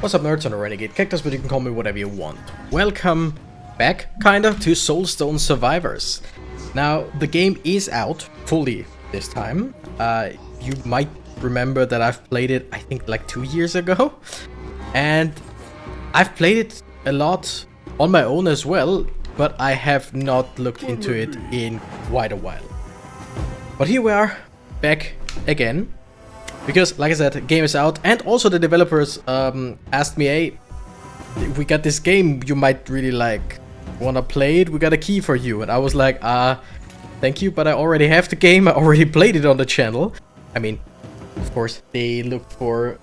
What's up, nerds on the Renegade Cactus, but you can call me whatever you want. Welcome back, kinda, to Soulstone Survivors. Now, the game is out fully this time. You might remember that I've played it, I think, like 2 years ago. And I've played it a lot on my own as well, but I have not looked into it in quite a while. But here we are, back again. Because, like I said, the game is out, and also the developers asked me, hey, we got this game you might really like. Wanna play it? We got a key for you. And I was like, thank you, but I already have the game. I already played it on the channel. I mean, of course, they look for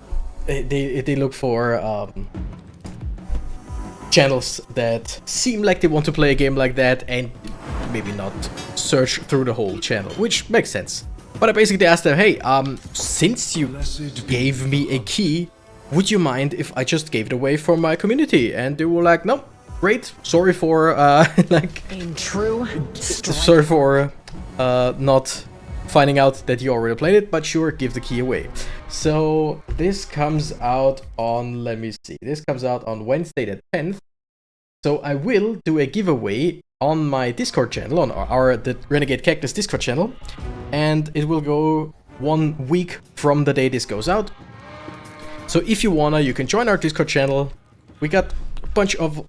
channels that seem like they want to play a game like that and maybe not search through the whole channel, which makes sense. But I basically asked them, hey, since you gave me a key, would you mind if I just gave it away for my community? And they were like, no, great. Sorry for, sorry for, not finding out that you already played it, but sure, give the key away. So this comes out on, let me see, this comes out on Wednesday the 10th. So I will do a giveaway on my Discord channel, on the Renegade Cactus Discord channel, and it will go 1 week from the day this goes out. So if you wanna, you can join our Discord channel. We got a bunch of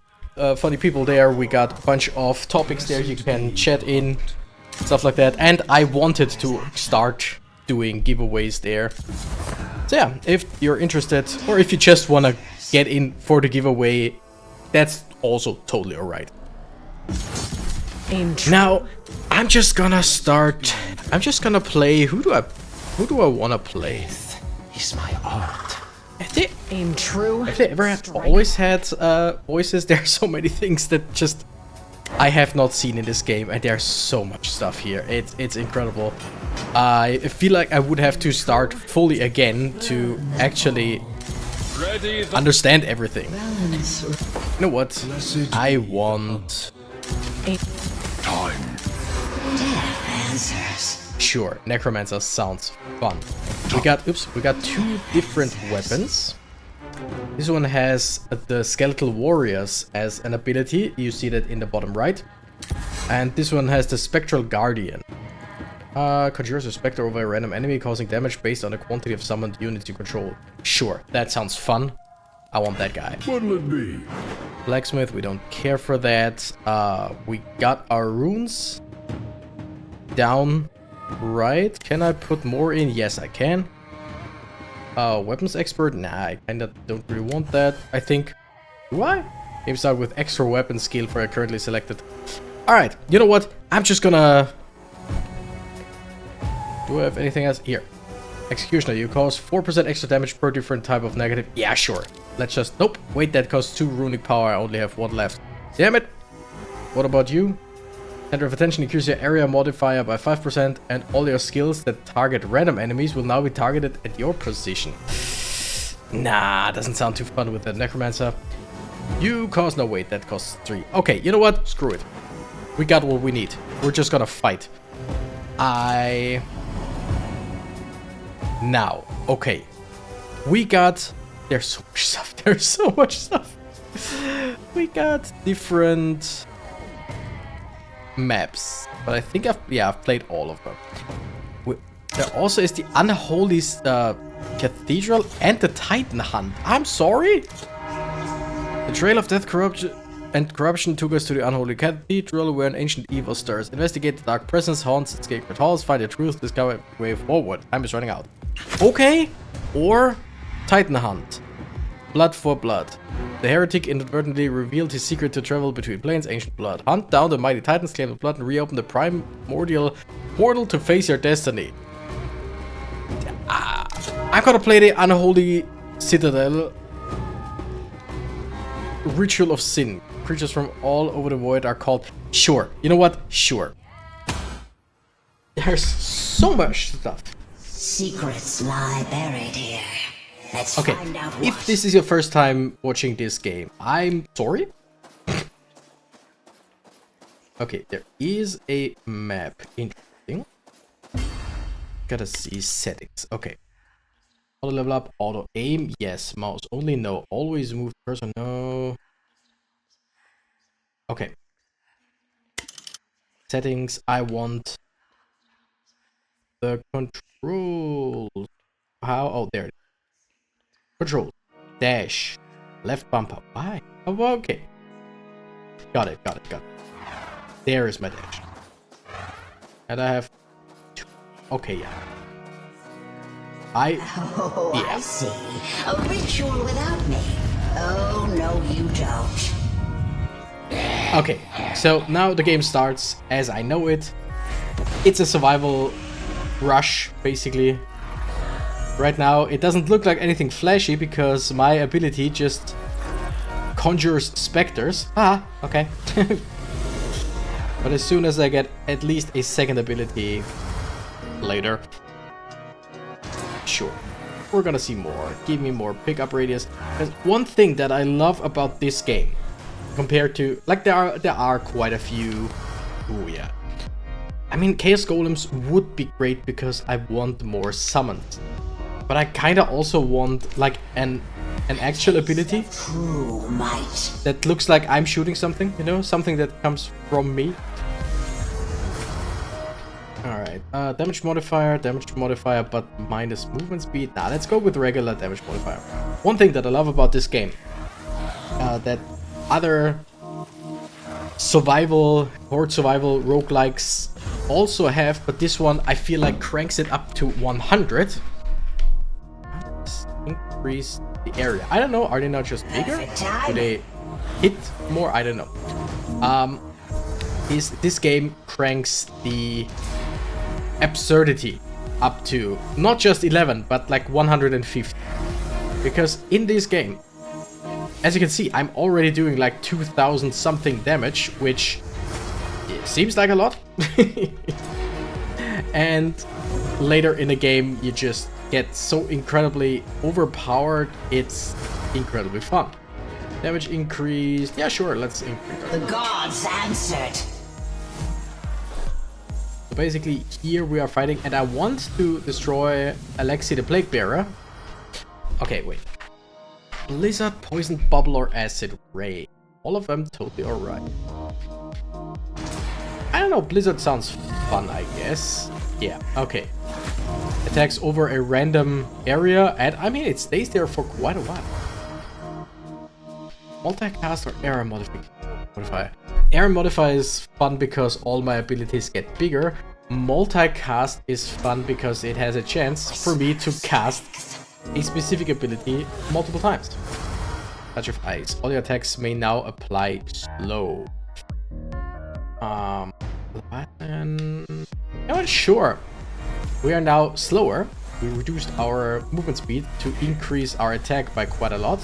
funny people there. We got a bunch of topics there you can chat in, stuff like that. And I wanted to start doing giveaways there. So yeah, if you're interested, or if you just wanna get in for the giveaway, that's also totally alright. Now, I'm just gonna play. Who do I wanna play? Is my art. Have they ever always had voices? There are so many things that just I have not seen in this game, and there's so much stuff here. It's incredible. I feel like I would have to start fully again to actually understand everything. You know what? I want Time. Sure, Necromancer sounds fun. We got 2 different weapons. This one has the Skeletal Warriors as an ability. You see that in the bottom right. And this one has the Spectral Guardian. Conjures a specter over a random enemy, causing damage based on the quantity of summoned units you control. Sure, that sounds fun. I want that guy. What'll it be? Blacksmith, we don't care for that. We got our runes down right. Can I put more in? Yes, I can. Weapons expert? Nah, I kinda don't really want that, I think. Do I? Maybe start with extra weapon skill for a currently selected. Alright, you know what? I'm just gonna... Do I have anything else? Here. Executioner, you cause 4% extra damage per different type of negative. Yeah, sure. Let's just... Nope. Wait, that costs 2 runic power. I only have 1 left. Damn it. What about you? Center of attention increases your area modifier by 5%, and all your skills that target random enemies will now be targeted at your position. Nah, doesn't sound too fun with that Necromancer. You cause... No, wait, that costs 3. Okay, you know what? Screw it. We got what we need. We're just gonna fight. Now, okay. We got... There's so much stuff. There's so much stuff. We got different maps. But I think I've played all of them. There also is the Unholy Cathedral and the Titan Hunt. I'm sorry? The Trail of Death, Corruption took us to the Unholy Cathedral, where an ancient evil stirs. Investigate the dark presence, haunts its sacred halls, find the truth, discover a way forward. Time is running out. Okay. Or Titan Hunt. Blood for blood. The heretic inadvertently revealed his secret to travel between planes. Ancient blood. Hunt down the mighty titans, claim the blood, and reopen the primordial portal to face your destiny. I'm gonna play the Unholy Citadel. Ritual of Sin. Creatures from all over the void are called... Sure. You know what? Sure. There's so much stuff. Secrets lie buried here. Let's find out what. If this is your first time watching this game, I'm sorry. Okay, there is a map. Interesting. Gotta see settings. Okay. Auto level up, auto aim, yes. Mouse only, no. Always move cursor, no. Okay. Settings, I want the controls. How? Oh, there it is. Control. Dash. Left bumper. Why? Oh, okay. Got it. There is my dash. And I have two. Okay, yeah. Oh, yeah. I see. A ritual without me. Oh, no, you don't. Okay, so now the game starts as I know it. It's a survival rush, basically. Right now, it doesn't look like anything flashy because my ability just conjures specters. Ah, okay. But as soon as I get at least a second ability later, sure, we're gonna see more. Give me more pickup radius. There's one thing that I love about this game, compared to, like, there are quite a few. Oh yeah. I mean, Chaos Golems would be great because I want more summons. But I kinda also want, like, an actual ability that looks like I'm shooting something, you know? Something that comes from me. Alright, damage modifier, but minus movement speed. Nah, let's go with regular damage modifier. One thing that I love about this game, that other horde survival roguelikes also have, but this one I feel like cranks it up to 100. Let's increase the area. I don't know, are they not just bigger? Do they hit more? I don't know. This game cranks the absurdity up to not just 11, but like 150. Because in this game, as you can see, I'm already doing like 2000 something damage, which seems like a lot. And later in the game, you just get so incredibly overpowered, it's incredibly fun. Damage increased. Yeah, sure, let's increase. The gods answered. So basically, here we are fighting, and I want to destroy Alexi the Plague Bearer. Okay, wait. Blizzard, Poison, Bubble, or Acid Ray. All of them totally alright. I don't know, Blizzard sounds fun, I guess. Yeah, okay. Attacks over a random area, and I mean, it stays there for quite a while. Multicast or Error Modifier? Error Modifier is fun because all my abilities get bigger. Multicast is fun because it has a chance for me to cast a specific ability multiple times. Touch of Ice. All your attacks may now apply slow. I'm not sure. We are now slower. We reduced our movement speed to increase our attack by quite a lot.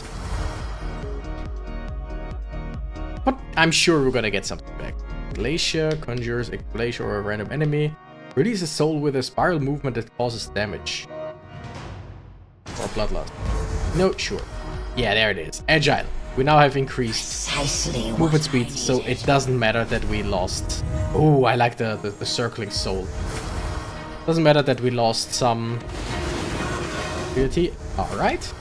But I'm sure we're gonna get something back. Glacier conjures a glacier or a random enemy. Release a soul with a spiral movement that causes damage. Or bloodlust. No, sure. Yeah, there it is. Agile. We now have increased movement speed, so it doesn't matter that we lost. Oh, I like the circling soul. Doesn't matter that we lost some ability. Alright.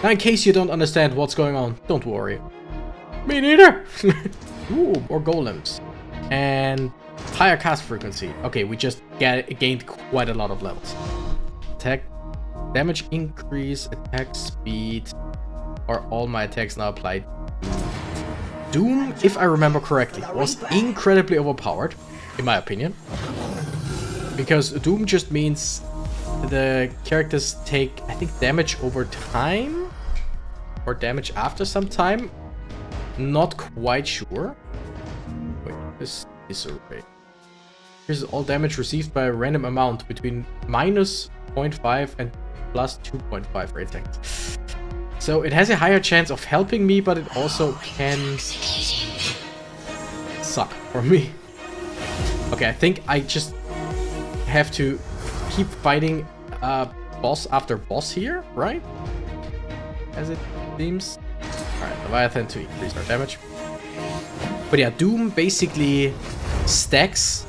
Now, in case you don't understand what's going on, don't worry. Me neither! Ooh, more golems. And higher cast frequency. Okay, we just gained quite a lot of levels. Attack, damage increase, attack speed. Are all my attacks now applied? Doom, if I remember correctly, was incredibly overpowered, in my opinion. Because Doom just means the characters take, I think, damage over time? Or damage after some time? Not quite sure. Wait, this array. Here's all damage received by a random amount between minus 0.5 and plus 2.5 rate seconds. So it has a higher chance of helping me, but it also can suck for me. Okay, I think I just have to keep fighting boss after boss here, right? As it seems. Alright, Leviathan to increase our damage. But yeah, Doom basically stacks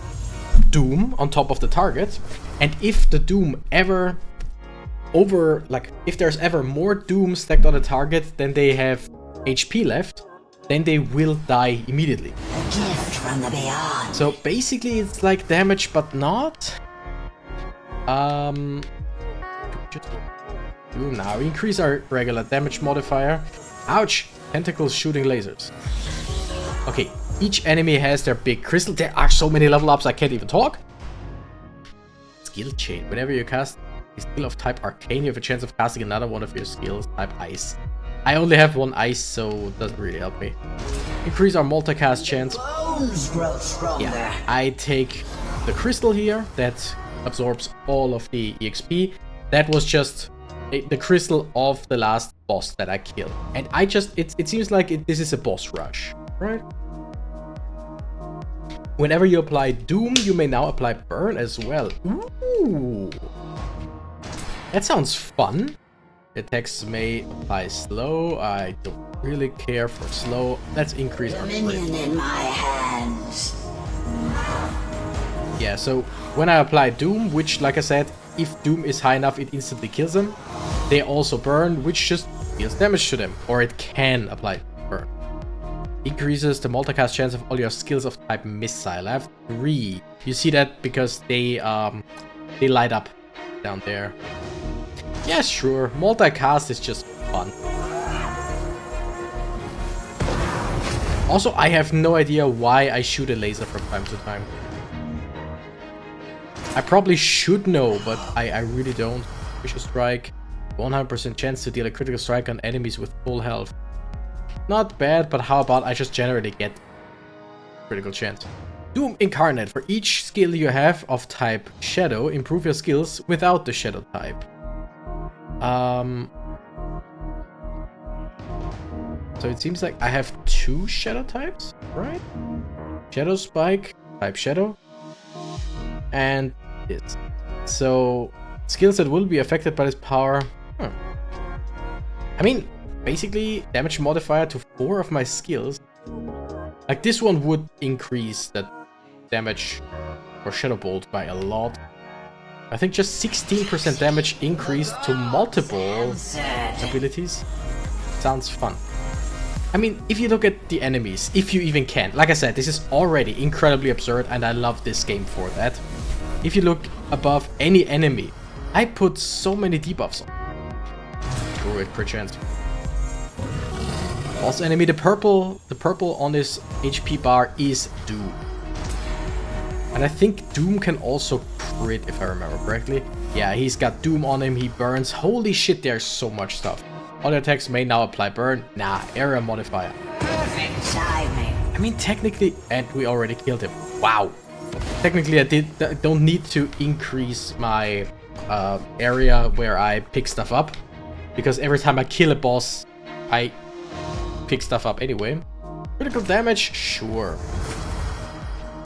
Doom on top of the target. And if the Doom ever over, like, if there's ever more Doom stacked on a target than they have HP left, then they will die immediately. A gift from the beyond. So basically it's like damage, but not. Just Doom now. Increase our regular damage modifier. Ouch! Tentacles shooting lasers. Okay, each enemy has their big crystal. There are so many level ups I can't even talk. Skill chain. Whenever you cast a skill of type Arcane, you have a chance of casting another one of your skills type Ice. I only have one Ice, so it doesn't really help me. Increase our multicast chance. Bones grow stronger. Yeah, I take the crystal here that absorbs all of the EXP. That was just the crystal of the last boss that I killed. And I just, it seems like this is a boss rush, right? Whenever you apply Doom, you may now apply Burn as well. Ooh. That sounds fun. Attacks may apply slow. I don't really care for slow. Let's increase our Dominion in my hands. Yeah, so when I apply Doom, which, like I said, if Doom is high enough, it instantly kills them. They also burn, which just deals damage to them, or it can apply burn. Increases the multicast chance of all your skills of type missile. I have 3. You see that because they light up down there. Yeah, sure. Multicast is just fun. Also, I have no idea why I shoot a laser from time to time. I probably should know, but I really don't. Vicious Strike. 100% chance to deal a critical strike on enemies with full health. Not bad, but how about I just generally get critical chance. Doom Incarnate. For each skill you have of type Shadow, improve your skills without the Shadow type. So it seems like I have 2 Shadow types, right? Shadow Spike, type Shadow, and this. So skills that will be affected by this power. I mean, basically damage modifier to 4 of my skills. Like this one would increase the damage for Shadow Bolt by a lot. I think just 16% damage increased to multiple abilities. Sounds fun. I mean, if you look at the enemies, if you even can. Like I said, this is already incredibly absurd and I love this game for that. If you look above any enemy, I put so many debuffs on. Druid perchance. Boss enemy, the purple on this HP bar is Doom. And I think Doom can also crit, if I remember correctly. Yeah, he's got Doom on him, he burns. Holy shit, there's so much stuff. Other attacks may now apply burn. Nah, area modifier. Perfect timing. I mean, technically, and we already killed him. Wow. Technically, I don't need to increase my area where I pick stuff up. Because every time I kill a boss, I pick stuff up anyway. Critical damage? Sure.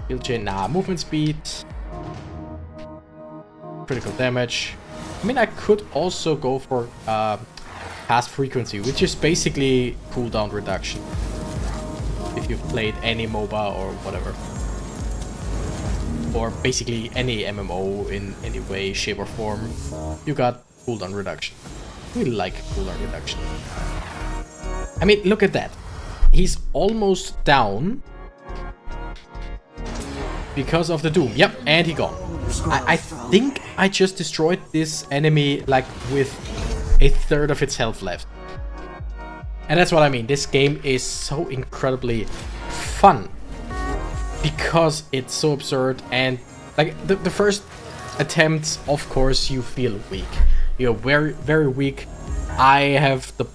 Skill chain, nah. Movement speed. Critical damage. I mean, I could also go for cast frequency, which is basically cooldown reduction. If you've played any MOBA or whatever. Or basically any MMO in any way, shape or form, you got cooldown reduction. We like cooldown reduction. I mean, look at that. He's almost down. Because of the Doom. Yep, and he gone. I think I just destroyed this enemy like with 1/3 of its health left. And that's what I mean. This game is so incredibly fun. Because it's so absurd and like the first attempts, of course, you feel weak. You're very, very weak. I have the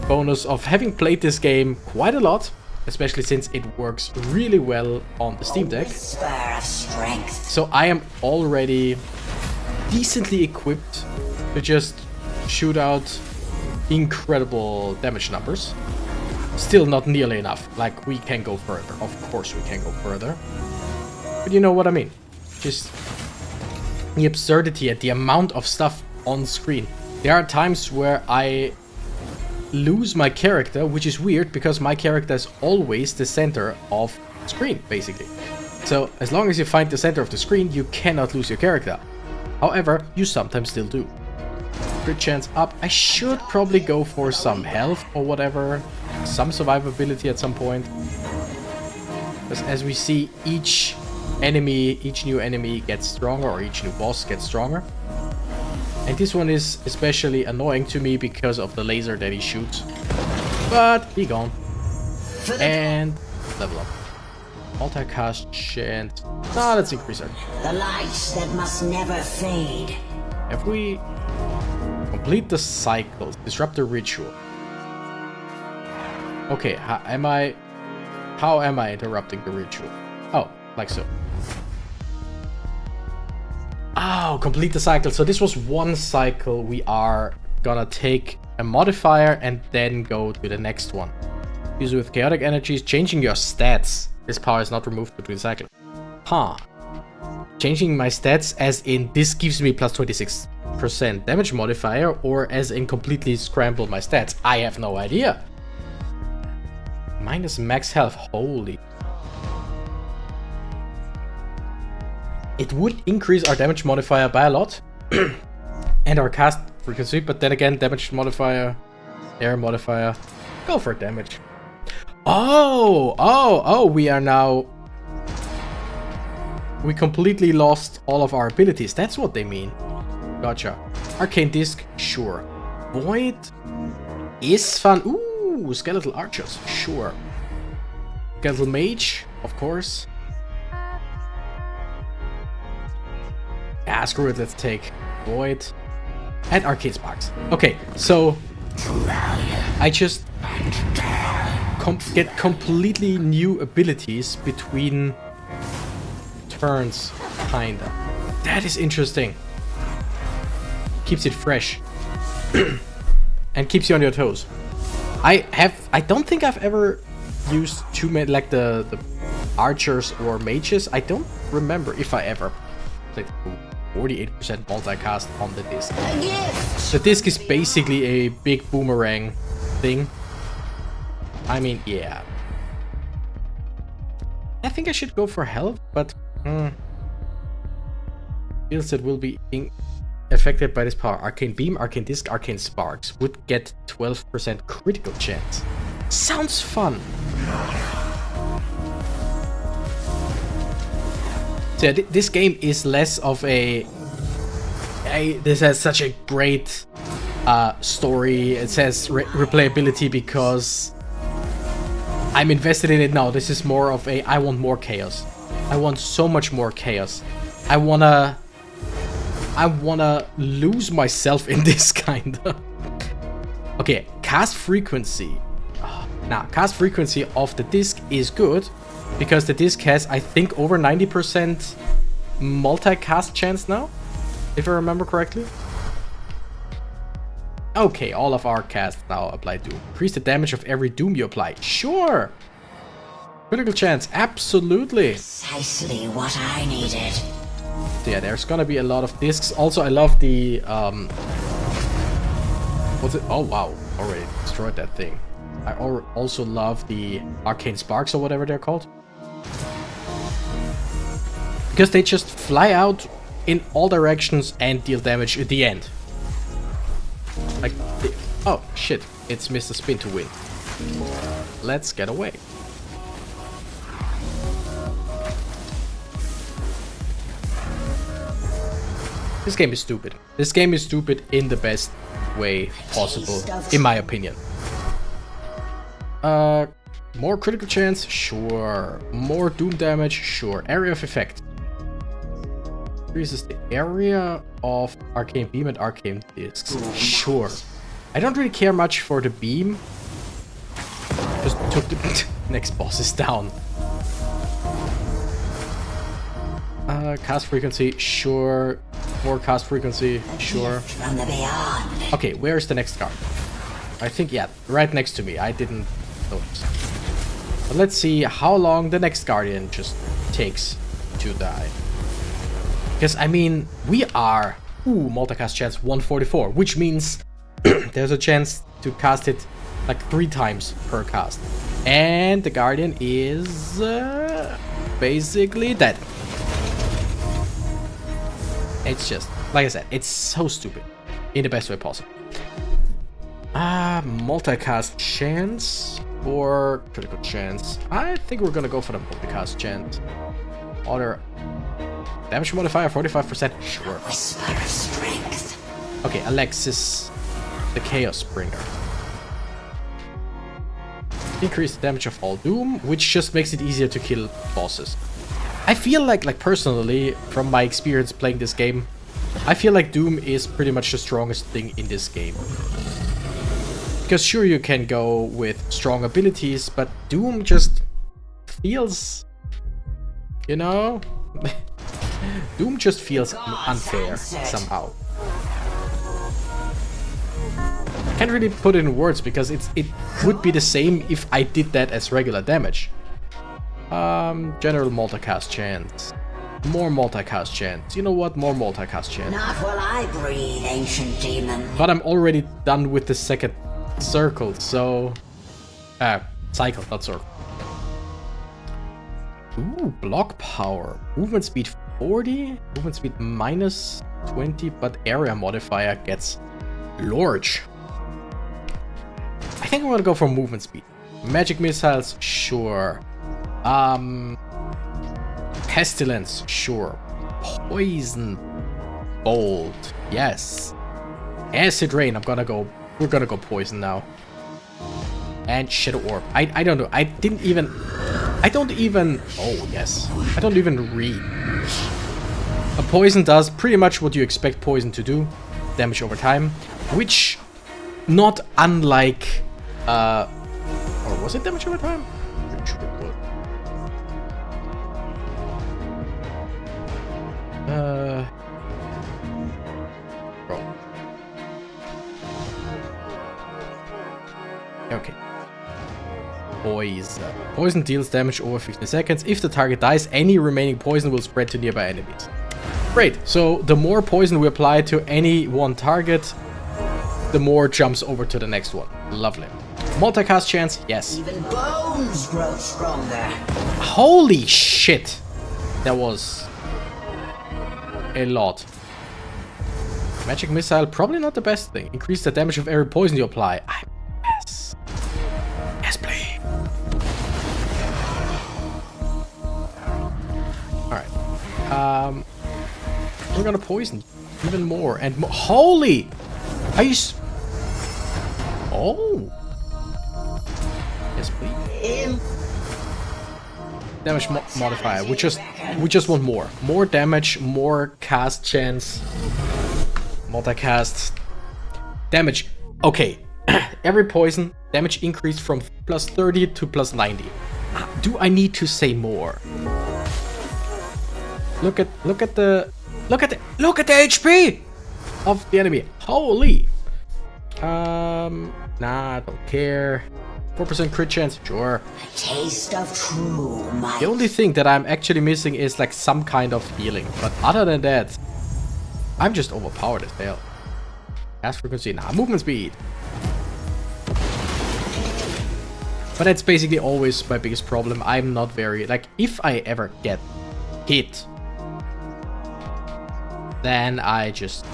bonus of having played this game quite a lot. Especially since it works really well on the Steam Deck. So I am already decently equipped to just shoot out incredible damage numbers. Still not nearly enough. Like, we can go further. Of course we can go further. But you know what I mean. Just the absurdity and the amount of stuff on screen. There are times where I lose my character, which is weird because my character is always the center of the screen, basically. So as long as you find the center of the screen, you cannot lose your character. However, you sometimes still do. crit chance up. I should probably go for some health or whatever. Some survivability at some point. Because as we see, each new enemy gets stronger, or each new boss gets stronger. And this one is especially annoying to me because of the laser that he shoots. But he gone. And level up. Multicast chance. Ah, let's increase it. The lights that must never fade. If we complete the cycle, disrupt the ritual. Okay, how am I interrupting the ritual? Oh, like so. Oh, complete the cycle. So this was one cycle. We are gonna take a modifier and then go to the next one. Use with chaotic energies, changing your stats. This power is not removed between cycles. Huh. Changing my stats as in this gives me plus 26% damage modifier, or as in completely scramble my stats. I have no idea. Minus max health. Holy. It would increase our damage modifier by a lot. And our cast frequency, but then again, damage modifier, air modifier. Go for damage. Oh, we are now... We completely lost all of our abilities. That's what they mean. Gotcha. Arcane Disc, sure. Void is fun. Ooh, Skeletal Archers, sure. Skeletal Mage, of course. Ah, screw it, let's take Void. And Arcane Sparks. Okay, so... I just... get completely new abilities between turns, kinda. That is interesting. Keeps it fresh. And keeps you on your toes. I don't think I've ever used too many, like the archers or mages. I don't remember if I ever played 48% multicast on the disc. The disc is basically a big boomerang thing. I mean, yeah. I think I should go for health, but skills that will be affected by this power. Arcane Beam, Arcane Disc, Arcane Sparks would get 12% critical chance. Sounds fun. So yeah, this game is less of a... This has such a great story. It says replayability because I'm invested in it now. This is more of a, I want more chaos. I want so much more chaos. I wanna lose myself in this kinda. Okay, cast frequency. Now, cast frequency of the disc is good because the disc has, I think, over 90% multicast chance now, if I remember correctly. Okay, all of our casts now apply Doom. Increase the damage of every Doom you apply. Sure! Critical chance, absolutely! Precisely what I needed. So yeah, there's gonna be a lot of discs. Also, I love the... what's it? Oh, wow. Already destroyed that thing. I also love the Arcane Sparks, or whatever they're called. Because they just fly out in all directions and deal damage at the end. Like, oh shit, it's Mr. Spin to win. Let's get away. This game is stupid. This game is stupid in the best way possible, in my opinion. More critical chance? Sure. More doom damage? Sure. Area of effect. Increases the area of Arcane Beam and Arcane Discs. Sure. I don't really care much for the beam. Just took the next bosses down. Cast frequency, sure. More cast frequency, sure. Okay, where's the next card? I think, yeah, right next to me. I didn't notice. But let's see how long the next Guardian just takes to die. Because, I mean, we are... Ooh, multicast chance 144, which means there's a chance to cast it like 3 times per cast. And the Guardian is basically dead. It's just, like I said, it's so stupid. in the best way possible. Multicast chance or critical chance? I think we're gonna go for the multicast chance. Other damage modifier 45%. Sure. Whisper of strength. Okay, Alexis, the Chaos Bringer. Increase the damage of all Doom, which just makes it easier to kill bosses. I feel like personally, from my experience playing this game, I feel like Doom is pretty much the strongest thing in this game. Because sure, you can go with strong abilities, but Doom just feels, you know, Doom just feels unfair somehow. Can't really put it in words because it would be the same if I did that as regular damage. General multicast chance. More multicast chance. You know what? More multicast chance. Not while I breathe, ancient demon. But I'm already done with the second circle, so... cycle, not circle. Ooh, block power. Movement speed 40. Movement speed minus 20, but area modifier gets large. I think I'm gonna go for movement speed. Magic missiles, sure. Pestilence, sure. Poison bolt, yes. Acid rain, we're gonna go poison now. And shadow orb. I don't know. I don't even read. A poison does pretty much what you expect poison to do. Damage over time, which not unlike or was it damage over time? Okay. Poison. Poison deals damage over 15 seconds. If the target dies, any remaining poison will spread to nearby enemies. Great. So the more poison we apply to any one target, the more jumps over to the next one. Lovely. Multicast chance, yes. Even bones grow stronger. Holy shit! That was a lot. Magic missile, probably not the best thing. Increase the damage of every poison you apply. Yes. Yes, please. Alright. We're gonna poison even more and more. Holy! Are you oh! Yes, please. Damage modifier. We just want more. More damage, more cast chance. Multicast. Damage. Okay. Every poison, damage increased from plus 30 to plus 90. Do I need to say more? Look at the HP of the enemy. Holy. Nah, I don't care. 4% crit chance, sure. A taste of true might. The only thing that I'm actually missing is like some kind of healing. But other than that, I'm just overpowered as hell. Fast frequency, nah, movement speed. But that's basically always my biggest problem. I'm not very, like, if I ever get hit, then I just,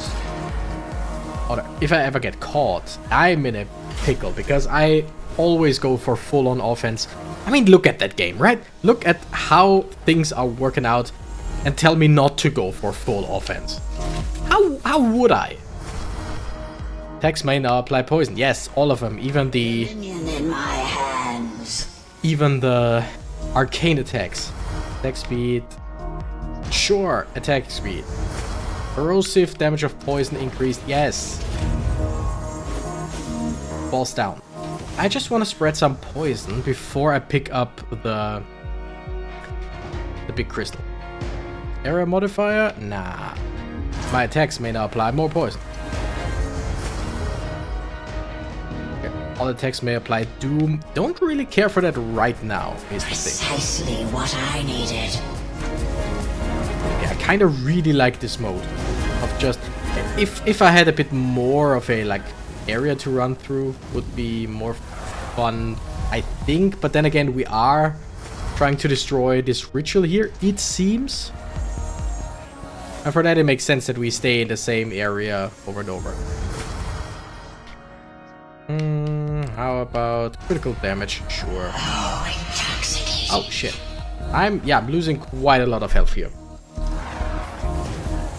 or if I ever get caught, I'm in a pickle because I always go for full-on offense. I mean, look at that game, right? Look at how things are working out and tell me not to go for full offense. How would I? Attacks may now apply poison. Yes, all of them, even the Minion in my hands. even the arcane attacks. Attack speed. Sure, attack speed. Corrosive damage of poison increased. Yes. Falls down. I just want to spread some poison before I pick up the big crystal. Area modifier? Nah. My attacks may now apply more poison. Okay. All attacks may apply doom. Don't really care for that right now, is the thing. Precisely what I needed. Yeah, I kind of really like this mode of just if I had a bit more of a like area to run through, would be more fun, I think. But then again, we are trying to destroy this ritual here, it seems. And for that, it makes sense that we stay in the same area over and over. How about critical damage? Sure. Oh, intoxication. Oh shit. I'm losing quite a lot of health here.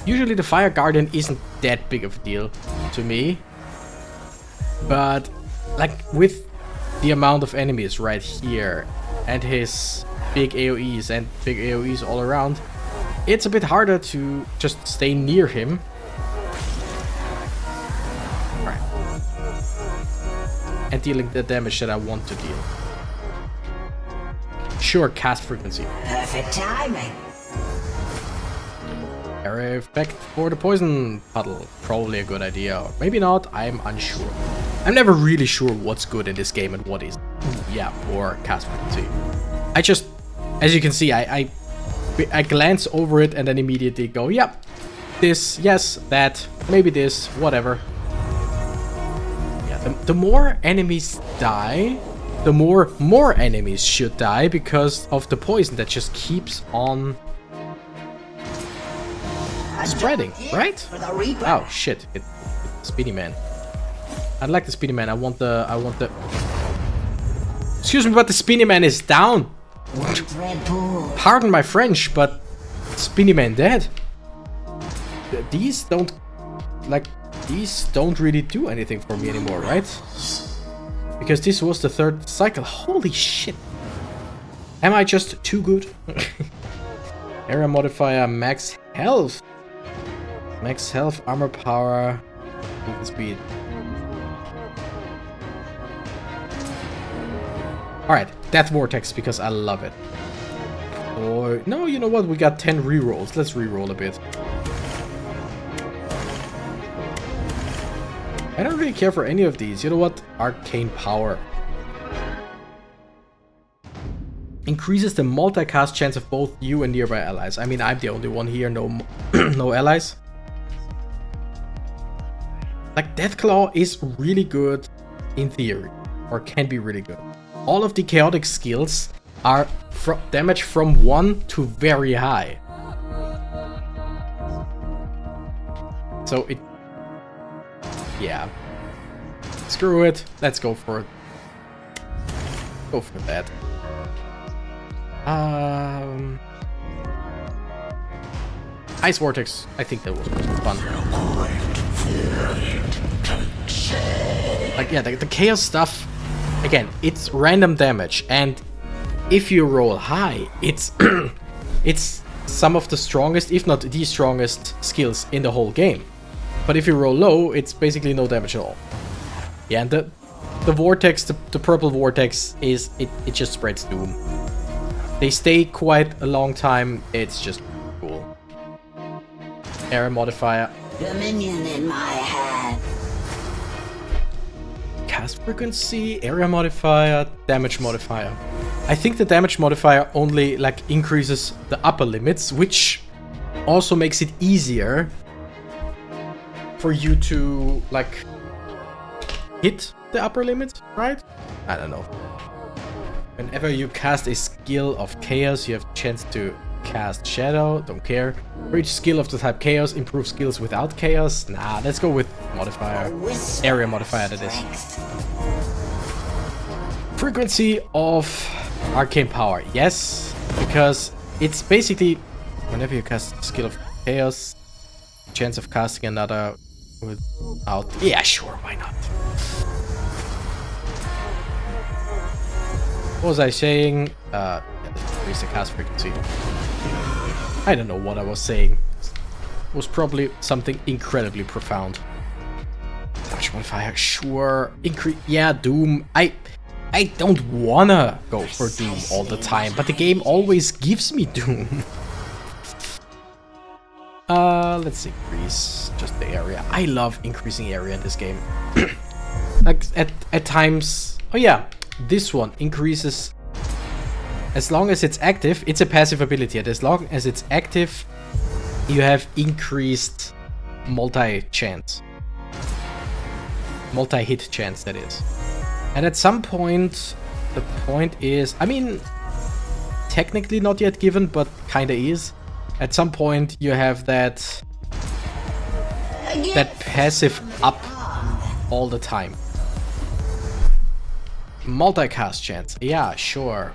Usually the Fire Guardian isn't that big of a deal to me. But like with the amount of enemies right here and his big AoEs and big AoEs all around, it's a bit harder to just stay near him. Right. And dealing the damage that I want to deal. Sure, cast frequency. Perfect timing. Area effect for the poison puddle. Probably a good idea. Or maybe not, I'm unsure. I'm never really sure what's good in this game and what is. Yeah, or cast frequency. I just, as you can see, I glance over it and then immediately go, yeah, this, yes, that, maybe this, whatever. Yeah, the more enemies die, the more enemies should die because of the poison that just keeps on spreading, right? Oh shit! It's Speedy Man. I'd like the Speedy Man. I want the. Excuse me, but the Speedy Man is down. Pardon my French, but Speedy Man dead. These don't really do anything for me anymore, right? Because this was the third cycle. Holy shit! Am I just too good? Area modifier, max health. Max health, armor power, movement speed. Alright, Death Vortex because I love it. Or, no, you know what? We got 10 rerolls. Let's reroll a bit. I don't really care for any of these. You know what? Arcane Power. Increases the multicast chance of both you and nearby allies. I mean, I'm the only one here, no allies. Like, Deathclaw is really good in theory, or can be really good. All of the chaotic skills are damage from 1 to very high. So it... yeah. Screw it. Let's go for it. Go for that. Ice Vortex. I think that was fun. Like, yeah, the chaos stuff, again, it's random damage, and if you roll high, it's it's some of the strongest, if not the strongest skills in the whole game. But if you roll low, it's basically no damage at all. Yeah, and the vortex, the purple vortex is, it just spreads doom. They stay quite a long time, it's just cool. Area modifier. Dominion in my hand. Cast frequency, area modifier, damage modifier. I think the damage modifier only like increases the upper limits, which also makes it easier for you to like hit the upper limit, right? I don't know. Whenever you cast a skill of chaos, you have a chance to cast shadow, don't care. For each skill of the type chaos, improve skills without chaos. Nah, let's go with modifier. Area modifier, that is. Frequency of arcane power, yes, because it's basically whenever you cast a skill of chaos, chance of casting another without. Yeah, sure, why not? What was I saying? Increase the cast frequency. I don't know what I was saying. It was probably something incredibly profound. Damage modifier, sure. Increase, yeah, Doom. I don't wanna go for Doom all the time, but the game always gives me Doom. Let's increase just the area. I love increasing area in this game. Like at times. Oh yeah, this one increases. As long as it's active, it's a passive ability, and as long as it's active, you have increased multi-chance. Multi-hit chance, that is. And at some point, the point is, I mean, technically not yet given, but kinda is. At some point, you have that passive up all the time. multicast chance. Yeah, sure.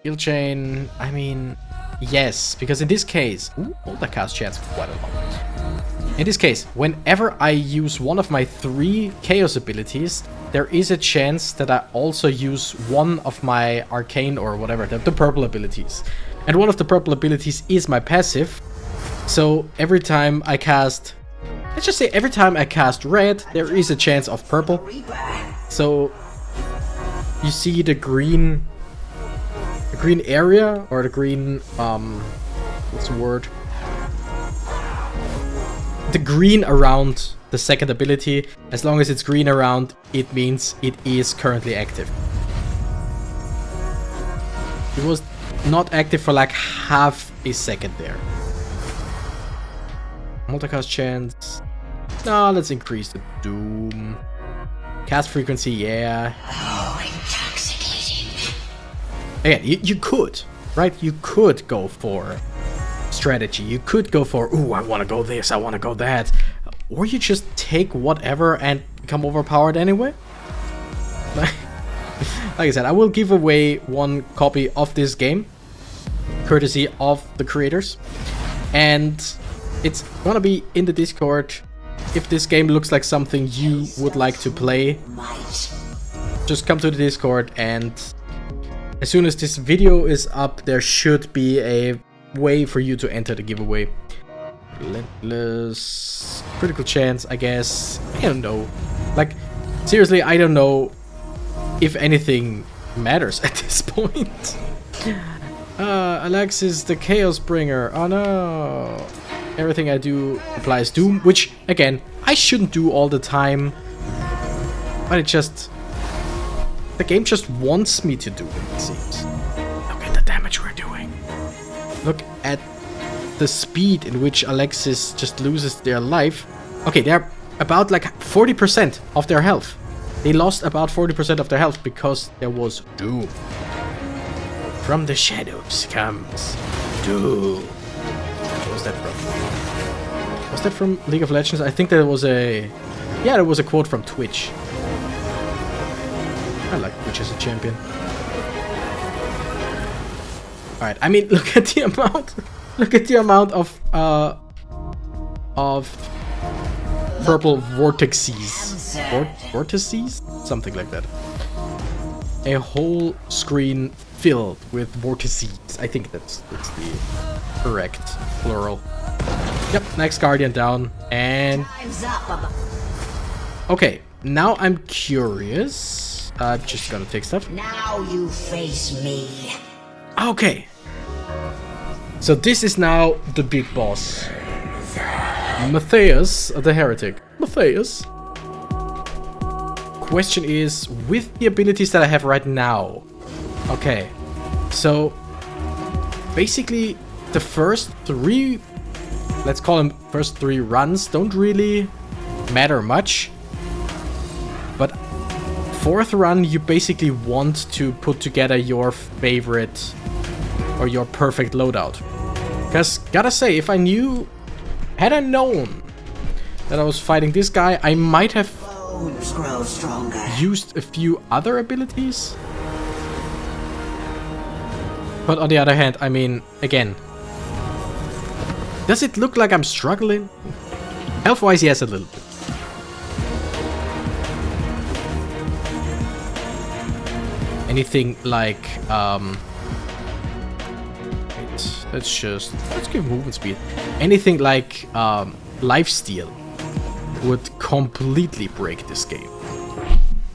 Skill chain, I mean, yes, because in this case, multicast chance quite a lot. In this case, whenever I use one of my 3 chaos abilities, there is a chance that I also use one of my arcane or whatever, the purple abilities. And one of the purple abilities is my passive. So every time I cast, let's just say every time I cast red, there is a chance of purple. So you see the green area, or the green, what's the word? The green around the second ability. As long as it's green around, it means it is currently active. It was not active for like half a second there. Multicast chance. No, let's increase the doom. Cast frequency, yeah. Oh, intoxicating. Again, you could, right? You could go for strategy. You could go for, ooh, I want to go this, I want to go that. Or you just take whatever and become overpowered anyway. Like I said, I will give away 1 copy of this game, courtesy of the creators. And it's gonna be in the Discord. If this game looks like something you would like to play, just come to the Discord, and as soon as this video is up, there should be a way for you to enter the giveaway. Relentless critical chance, I guess. I don't know. Like, seriously, I don't know if anything matters at this point. Alexis, the Chaos Bringer. Oh no. Everything I do applies Doom, which, again, I shouldn't do all the time. But it just... the game just wants me to do it, it seems. Look at the damage we're doing. Look at the speed in which Alexis just loses their life. Okay, they're about like 40% of their health. They lost about 40% of their health because there was Doom. From the shadows comes Doom. What was that from? Was that from League of Legends? I think there was a... yeah, there was a quote from Twitch. I like Twitch as a champion. Alright, I mean, look at the amount... look at the amount of purple vortices. Vortices? Something like that. A whole screen filled with vortices. I think that's the correct plural. Yep, next Guardian down. And... okay, now I'm curious. Just gotta take stuff. Now you face me. Okay. So this is now the big boss. Matthias, the heretic. Matthias. Question is, with the abilities that I have right now. Okay. So, basically, the first 3, let's call them first 3 runs, don't really matter much. But 4th run, you basically want to put together your favorite or your perfect loadout. Because, gotta say, if I knew, had I known that I was fighting this guy, I might have Grow stronger. used a few other abilities. But on the other hand, I mean, again, does it look like I'm struggling? Health-wise, yes, a little bit. Anything like, let's give movement speed. Anything like lifesteal would completely break this game.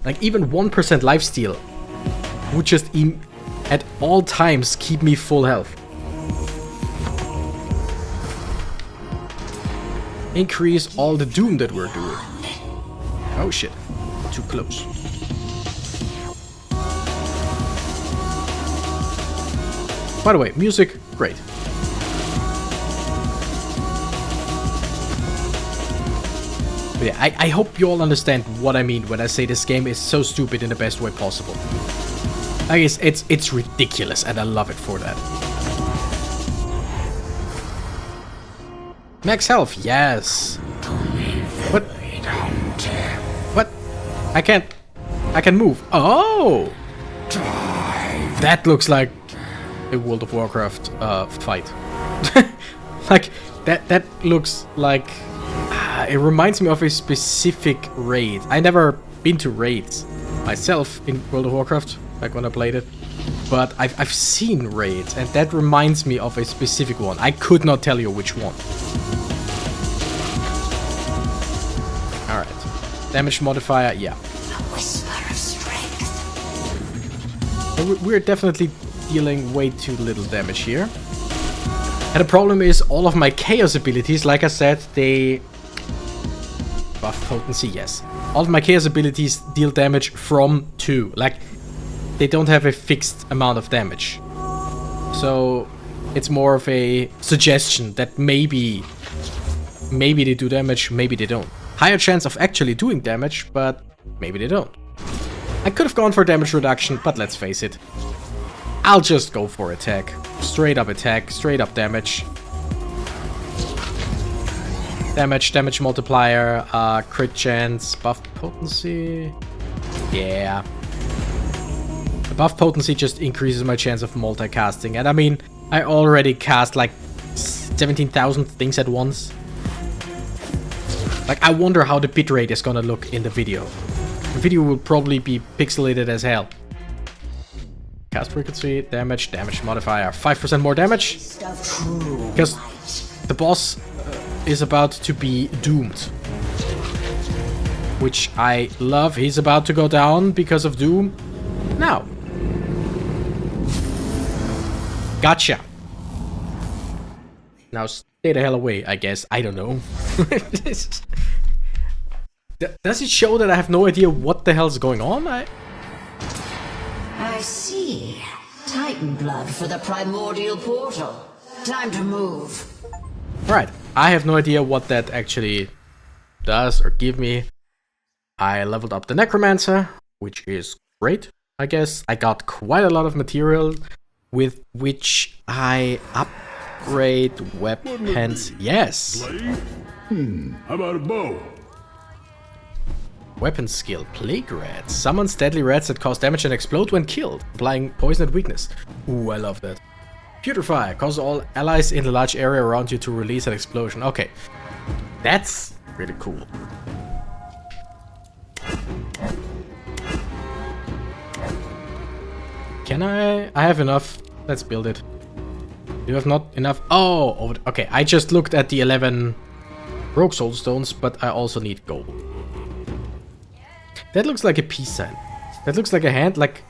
Like even 1% lifesteal would just at all times keep me full health. Increase all the doom that we're doing. Oh shit, too close. By the way, music, great. But yeah, I hope you all understand what I mean when I say this game is so stupid in the best way possible. I guess it's ridiculous and I love it for that. Max health, yes. What? What? I can't. I can move. Oh! That looks like a World of Warcraft fight. Like, that looks like... it reminds me of a specific raid. I never been to raids myself in World of Warcraft, back when I played it. But I've seen raids, and that reminds me of a specific one. I could not tell you which one. Alright. Damage modifier, yeah. A whisper of strength. We're definitely dealing way too little damage here. And the problem is all of my chaos abilities, like I said, they... Buff potency, yes. All of my chaos abilities deal damage from 2. Like, they don't have a fixed amount of damage. So, it's more of a suggestion that maybe they do damage, maybe they don't. Higher chance of actually doing damage, but maybe they don't. I could have gone for damage reduction, but let's face it. I'll just go for attack. Straight up attack, straight up damage. Damage multiplier, crit chance, buff potency. Yeah. The buff potency just increases my chance of multicasting. And I mean, I already cast like 17,000 things at once. Like, I wonder how the bitrate is gonna look in the video. The video will probably be pixelated as hell. Cast frequency, damage modifier, 5% more damage. Because the boss is about to be doomed. Which I love. He's about to go down because of doom. Now. Gotcha. Now stay the hell away, I guess. I don't know. Does it show that I have no idea what the hell's going on? I see. Titan blood for the primordial portal. Time to move. Right. I have no idea what that actually does or give me. I leveled up the Necromancer, which is great, I guess. I got quite a lot of material with which I upgrade weapons. Yes. How about a bow? Weapon skill, Plague Rats. Summons deadly rats that cause damage and explode when killed, applying poison and weakness. Ooh, I love that. Putrefy, cause all allies in the large area around you to release an explosion. Okay, that's really cool. Can I have enough. Let's build it. Do you have not enough? Oh, okay. I just looked at the 11 Rogue Soulstones, but I also need gold. That looks like a peace sign. That looks like a hand, like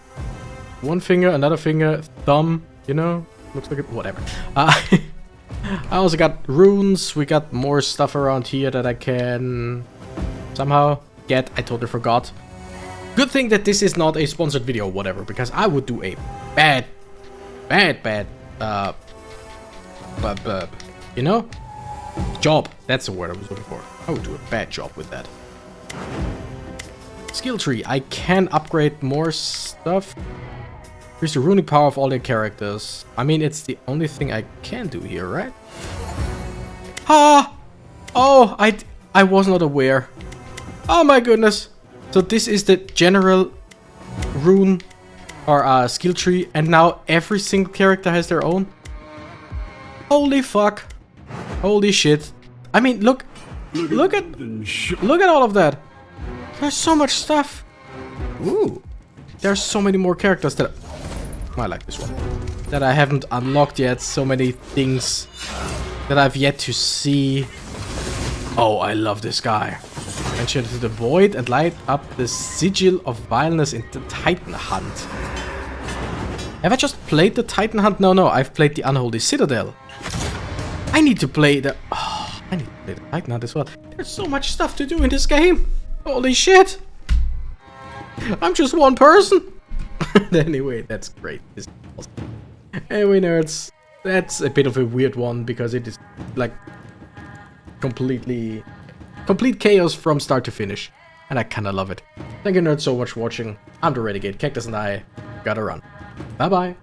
one finger, another finger, thumb, you know? Looks like a... whatever. I also got runes. We got more stuff around here that I can somehow get. I totally forgot. Good thing that this is not a sponsored video or whatever, because I would do a bad, you know? Job. That's the word I was looking for. I would do a bad job with that. Skill tree. I can upgrade more stuff. Here's the runic power of all the characters. I mean, it's the only thing I can do here, right? Ah! Oh, I was not aware. Oh my goodness. So this is the general rune or skill tree, and now every single character has their own. Holy fuck. Holy shit. I mean, look at all of that. There's so much stuff. Ooh. There's so many more characters that... I like this one. That I haven't unlocked yet. So many things that I've yet to see. Oh, I love this guy. Enter into the void and light up the sigil of vileness in the Titan Hunt. Have I just played the Titan Hunt? No, I've played the Unholy Citadel. I need to play the... Oh, I need to play the Titan Hunt as well. There's so much stuff to do in this game. Holy shit. I'm just one person. Anyway, that's great. This is awesome. Anyway, nerds, that's a bit of a weird one because it is like complete chaos from start to finish, and I kinda love it. Thank you, nerds, so much for watching. I'm the Renegade Cactus, and I gotta run. Bye bye.